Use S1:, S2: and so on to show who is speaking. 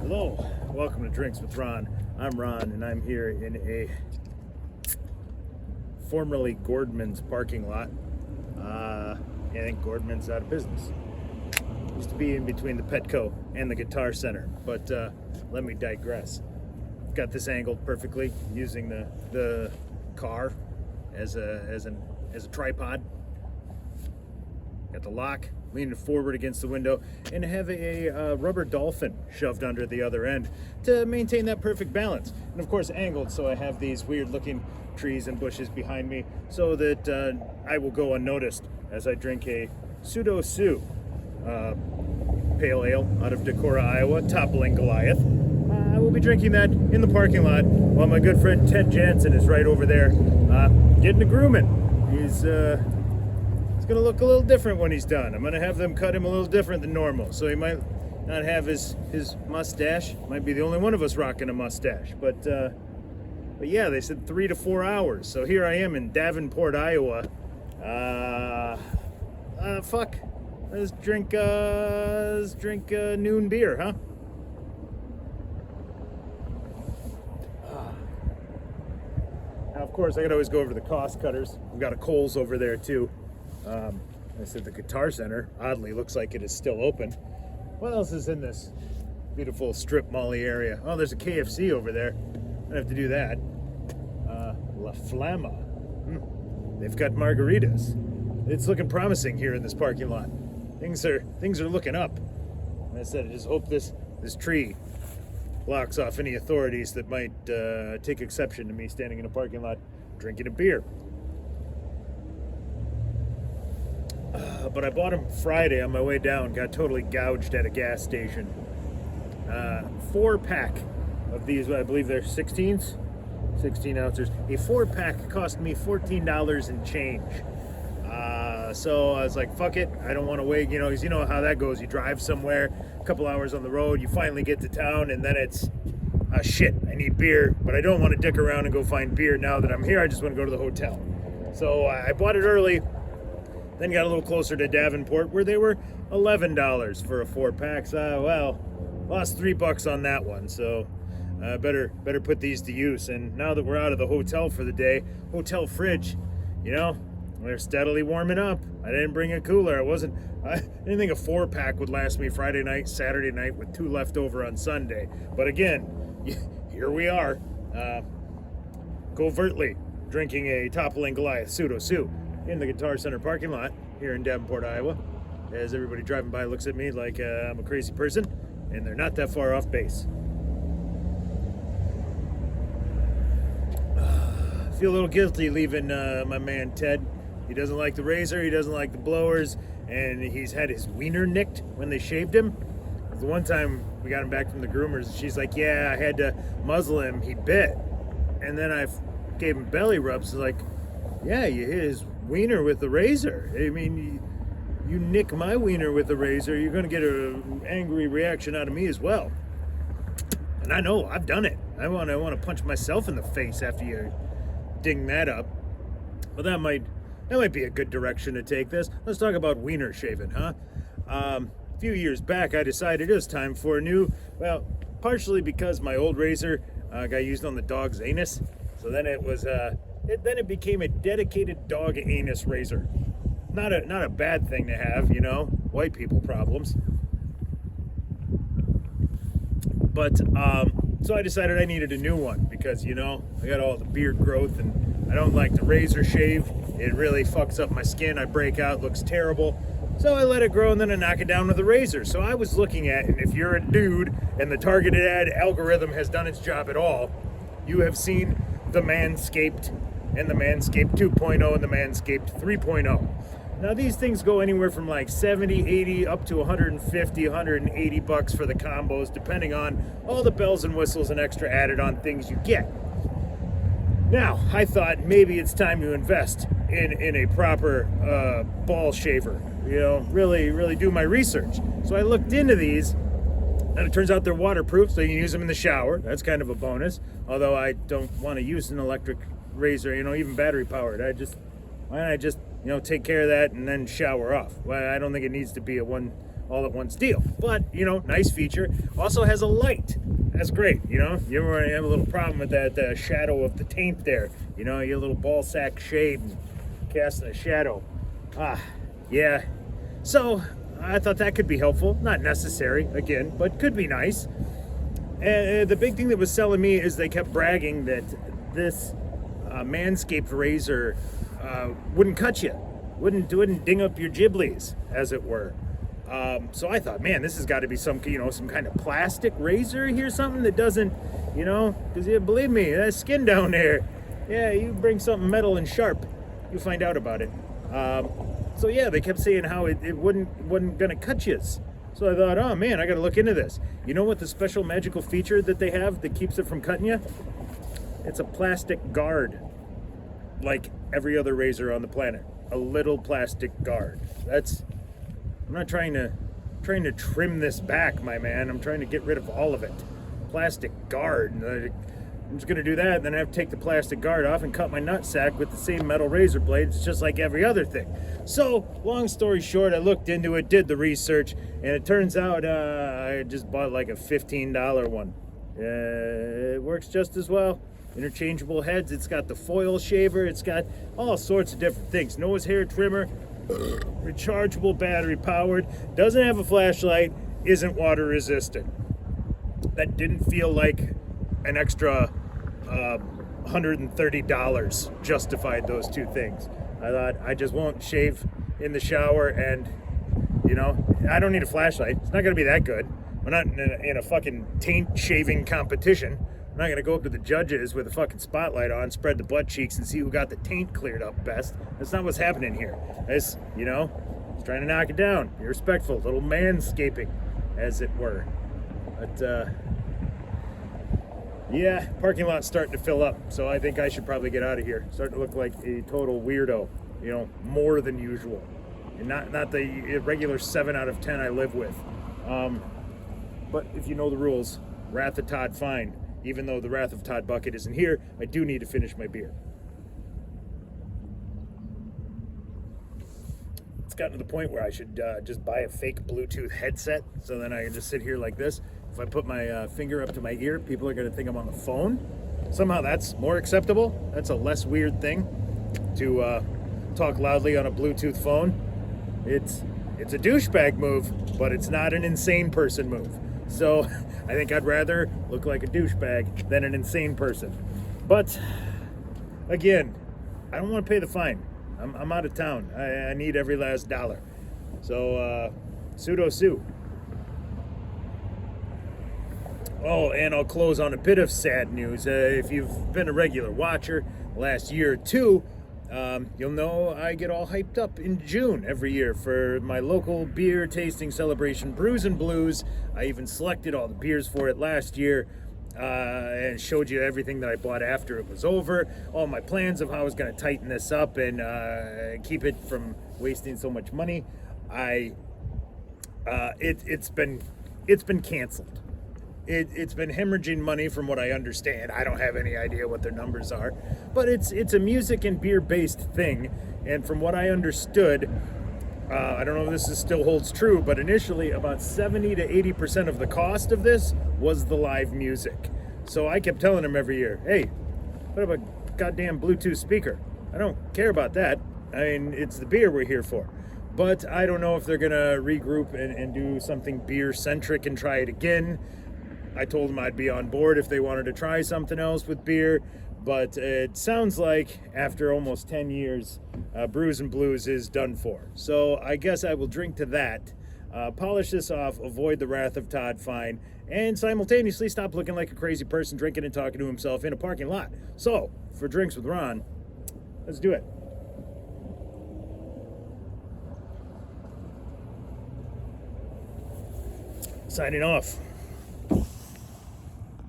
S1: Hello, welcome to Drinks with Ron. I'm Ron, and I'm here in a formerly Gordman's parking lot. I think Gordman's out of business. Used to be in between the Petco and the Guitar Center, but let me digress. Got this angled perfectly using the car as a tripod. Got the lock leaning forward against the window, and have a rubber dolphin shoved under the other end to maintain that perfect balance. And of course angled, so I have these weird looking trees and bushes behind me so that I will go unnoticed as I drink a pseudo pale ale out of Decorah, Iowa, Toppling Goliath. I will be drinking that in the parking lot while my good friend Ted Jansen is right over there getting a grooming. He's gonna look a little different when he's done. I'm gonna have them cut him a little different than normal, so he might not have his mustache. Might be the only one of us rocking a mustache, but yeah, they said 3 to 4 hours. So here I am in Davenport, Iowa. Let's drink noon beer, huh? Now, of course, I could always go over to the cost cutters. We've got a Kohl's over there too. I said the Guitar Center, oddly, looks like it is still open. What else is in this beautiful strip mall-y area? Oh, there's a KFC over there. I have to do that. La Flama. They've got margaritas. It's looking promising here in this parking lot. Things are looking up. And I said, I just hope this tree blocks off any authorities that might take exception to me standing in a parking lot drinking a beer. But I bought them Friday on my way down, got totally gouged at a gas station. 4-pack of these, I believe they're 16s, 16 ounces. A 4-pack cost me $14 and change. So I was like, fuck it, I don't want to wait, because you know how that goes. You drive somewhere, a couple hours on the road, you finally get to town, and then it's, shit, I need beer, but I don't want to dick around and go find beer now that I'm here. I just want to go to the hotel. So I bought it early. Then got a little closer to Davenport where they were $11 for a 4-pack. So, well, lost $3 on that one. So better put these to use. And now that we're out of the hotel for the day, hotel fridge, they're steadily warming up. I didn't bring a cooler. I didn't think a 4-pack would last me Friday night, Saturday night with 2 left over on Sunday. But again, here we are, covertly drinking a Toppling Goliath pseudo in the Guitar Center parking lot here in Davenport, Iowa, as everybody driving by looks at me like I'm a crazy person, and they're not that far off base. I feel a little guilty leaving my man Ted. He doesn't like the razor, he doesn't like the blowers, and he's had his wiener nicked when they shaved him. The one time we got him back from the groomers, she's like, yeah, I had to muzzle him, he bit. And then I gave him belly rubs, like, yeah, you hit his wiener with the razor. I mean, you nick my wiener with the razor, you're going to get an angry reaction out of me as well. And I know, I've done it. I want to punch myself in the face after you ding that up. But that might be a good direction to take this. Let's talk about wiener shaving, huh? A few years back, I decided it was time for a new, well, partially because my old razor got used on the dog's anus. So then it was... Then it became a dedicated dog anus razor. Not a bad thing to have, white people problems. But so I decided I needed a new one because I got all the beard growth and I don't like the razor shave. It really fucks up my skin. I break out, looks terrible. So I let it grow and then I knock it down with a razor. So I was looking at, and if you're a dude and the targeted ad algorithm has done its job at all, you have seen the Manscaped and the Manscaped 2.0 and the Manscaped 3.0. Now these things go anywhere from like 70, 80, up to 150, 180 bucks for the combos, depending on all the bells and whistles and extra added on things you get. Now, I thought maybe it's time to invest in a proper ball shaver, really do my research. So I looked into these, and it turns out they're waterproof, so you can use them in the shower. That's kind of a bonus, although I don't want to use an electric razor, even battery powered. Why don't I just take care of that and then shower off. Well, I don't think it needs to be a one all at once deal. But, nice feature. Also has a light. That's great, You ever have a little problem with that shadow of the taint there? You get a little ball sack shade and casting a shadow. Yeah. So I thought that could be helpful. Not necessary, again, but could be nice. And the big thing that was selling me is they kept bragging that this Manscaped razor wouldn't cut you, wouldn't ding up your giblies, as it were. So I thought, man, this has got to be some kind of plastic razor here, something that doesn't, because believe me, that skin down there, yeah, you bring something metal and sharp, you find out about it. So yeah, they kept saying how it wasn't gonna cut you. So I thought, oh man, I got to look into this. You know what the special magical feature that they have that keeps it from cutting you? It's a plastic guard, like every other razor on the planet. A little plastic guard. I'm not trying to trim this back, my man. I'm trying to get rid of all of it. Plastic guard. I'm just gonna do that, and then I have to take the plastic guard off and cut my nutsack with the same metal razor blade. It's just like every other thing. So, long story short, I looked into it, did the research, and it turns out I just bought like a $15 one. It works just as well. Interchangeable heads. It's got the foil shaver. It's got all sorts of different things. Noah's hair trimmer. Rechargeable, battery powered. Doesn't have a flashlight. Isn't water resistant. That didn't feel like an extra $130 justified those two things. I thought I just won't shave in the shower, and I don't need a flashlight. It's not going to be that good. We're not in a fucking taint shaving competition. I'm not going to go up to the judges with a fucking spotlight on, spread the butt cheeks, and see who got the taint cleared up best. That's not what's happening here. It's trying to knock it down. Be respectful. Little manscaping, as it were. But, yeah, parking lot's starting to fill up, so I think I should probably get out of here. Starting to look like a total weirdo, more than usual. And not the regular 7 out of 10 I live with. But if you know the rules, Wrath of Todd fine. Even though the Wrath of Todd bucket isn't here, I do need to finish my beer. It's gotten to the point where I should just buy a fake Bluetooth headset, so then I can just sit here like this. If I put my finger up to my ear, people are going to think I'm on the phone. Somehow that's more acceptable. That's a less weird thing to talk loudly on a Bluetooth phone. It's a douchebag move, but it's not an insane person move. So I think I'd rather look like a douchebag than an insane person. But again, I don't want to pay the fine. I'm out of town. I need every last dollar. So pseudo sue. Oh, and I'll close on a bit of sad news. If you've been a regular watcher last year or two, you'll know I get all hyped up in June every year for my local beer tasting celebration, Brews and Blues. I even selected all the beers for it last year and showed you everything that I bought after it was over, all my plans of how I was going to tighten this up and keep it from wasting so much money. It's been canceled. It's been hemorrhaging money from what I understand. I don't have any idea what their numbers are, but it's a music and beer based thing. And from what I understood, I don't know if this still holds true, but initially about 70 to 80% of the cost of this was the live music. So I kept telling them every year, hey, what about a goddamn Bluetooth speaker? I don't care about that. I mean, it's the beer we're here for. But I don't know if they're gonna regroup and do something beer centric and try it again. I told them I'd be on board if they wanted to try something else with beer, but it sounds like after almost 10 years, Brews and Blues is done for. So I guess I will drink to that, polish this off, avoid the Wrath of Todd fine, and simultaneously stop looking like a crazy person drinking and talking to himself in a parking lot. So, for Drinks with Ron, let's do it. Signing off.